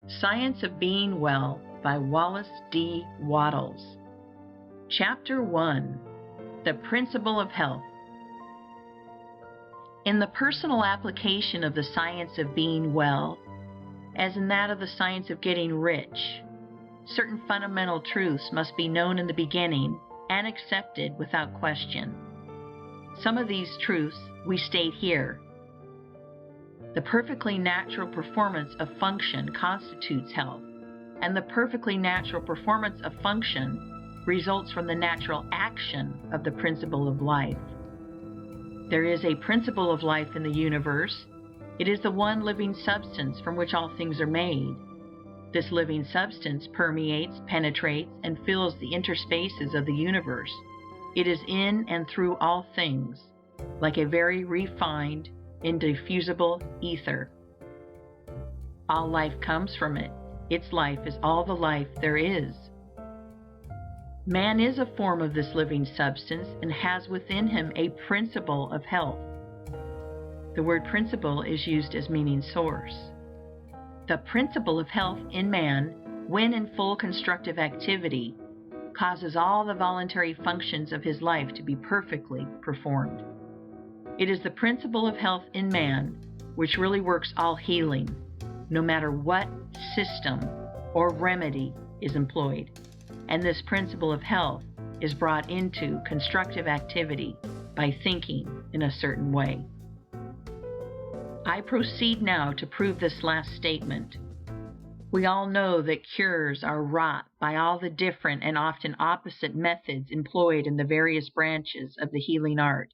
Science of Being Well by Wallace D. Wattles. Chapter 1. The Principle of Health. In the personal application of the science of being well, as in that of the science of getting rich, certain fundamental truths must be known in the beginning and accepted without question. Some of these truths we state here. The perfectly natural performance of function constitutes health, and the perfectly natural performance of function results from the natural action of the principle of life. There is a principle of life in the universe. It is the one living substance from which all things are made. This living substance permeates, penetrates, and fills the interspaces of the universe. It is in and through all things, like a very refined, indiffusible ether. All life comes from it. Its life is all the life there is. Man is a form of this living substance and has within him a principle of health. The word principle is used as meaning source. The principle of health in man, when in full constructive activity, causes all the voluntary functions of his life to be perfectly performed. It is the principle of health in man which really works all healing, no matter what system or remedy is employed. And this principle of health is brought into constructive activity by thinking in a certain way. I proceed now to prove this last statement. We all know that cures are wrought by all the different and often opposite methods employed in the various branches of the healing art.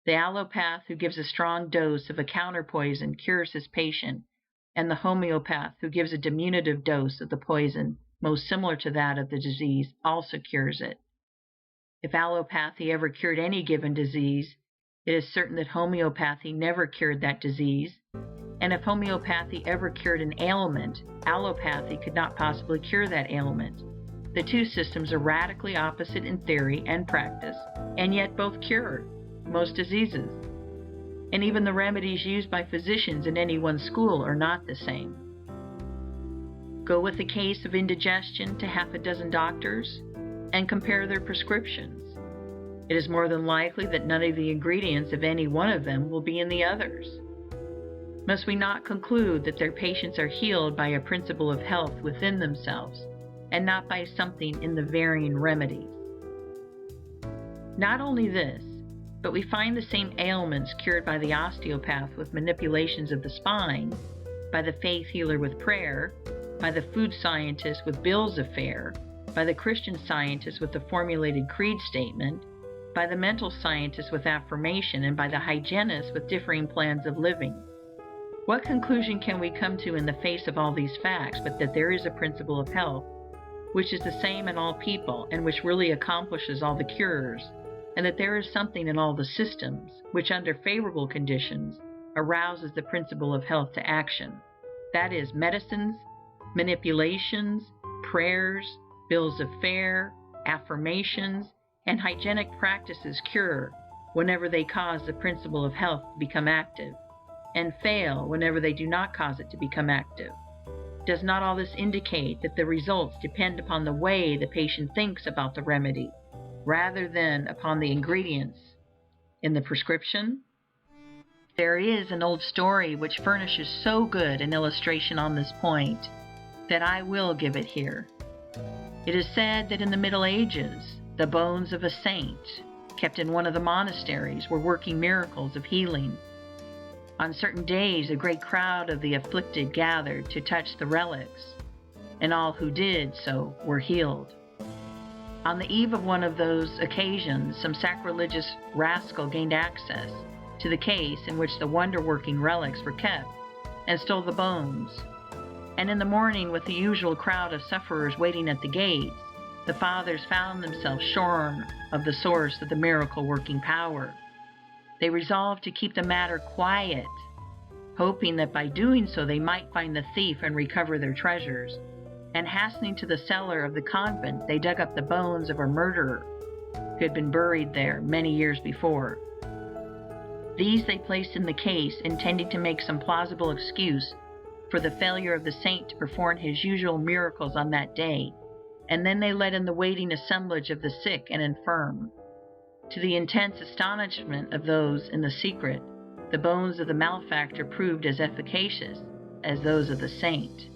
The allopath who gives a strong dose of a counterpoison cures his patient, and the homeopath who gives a diminutive dose of the poison most similar to that of the disease also cures it. If allopathy ever cured any given disease, it is certain that homeopathy never cured that disease, and if homeopathy ever cured an ailment, allopathy could not possibly cure that ailment. The two systems are radically opposite in theory and practice, and yet both cure most diseases. And even the remedies used by physicians in any one school are not the same. Go with a case of indigestion to half a dozen doctors and compare their prescriptions. It is more than likely that none of the ingredients of any one of them will be in the others. Must we not conclude that their patients are healed by a principle of health within themselves, and not by something in the varying remedies? Not only this, but we find the same ailments cured by the osteopath with manipulations of the spine, by the faith healer with prayer, by the food scientist with bills of fare, by the Christian scientist with the formulated creed statement, by the mental scientist with affirmation, and by the hygienist with differing plans of living. What conclusion can we come to in the face of all these facts but that there is a principle of health which is the same in all people and which really accomplishes all the cures, and that there is something in all the systems which under favorable conditions arouses the principle of health to action? That is, medicines, manipulations, prayers, bills of fare, affirmations, and hygienic practices cure whenever they cause the principle of health to become active, and fail whenever they do not cause it to become active. Does not all this indicate that the results depend upon the way the patient thinks about the remedy, rather than upon the ingredients in the prescription? There is an old story which furnishes so good an illustration on this point that I will give it here. It is said that in the Middle Ages, the bones of a saint kept in one of the monasteries were working miracles of healing. On certain days, a great crowd of the afflicted gathered to touch the relics, and all who did so were healed. On the eve of one of those occasions, some sacrilegious rascal gained access to the case in which the wonder-working relics were kept, and stole the bones. And in the morning, with the usual crowd of sufferers waiting at the gates, the fathers found themselves shorn of the source of the miracle-working power. They resolved to keep the matter quiet, hoping that by doing so they might find the thief and recover their treasures. And hastening to the cellar of the convent, they dug up the bones of a murderer who had been buried there many years before. These they placed in the case, intending to make some plausible excuse for the failure of the saint to perform his usual miracles on that day, and then they let in the waiting assemblage of the sick and infirm. To the intense astonishment of those in the secret, the bones of the malefactor proved as efficacious as those of the saint.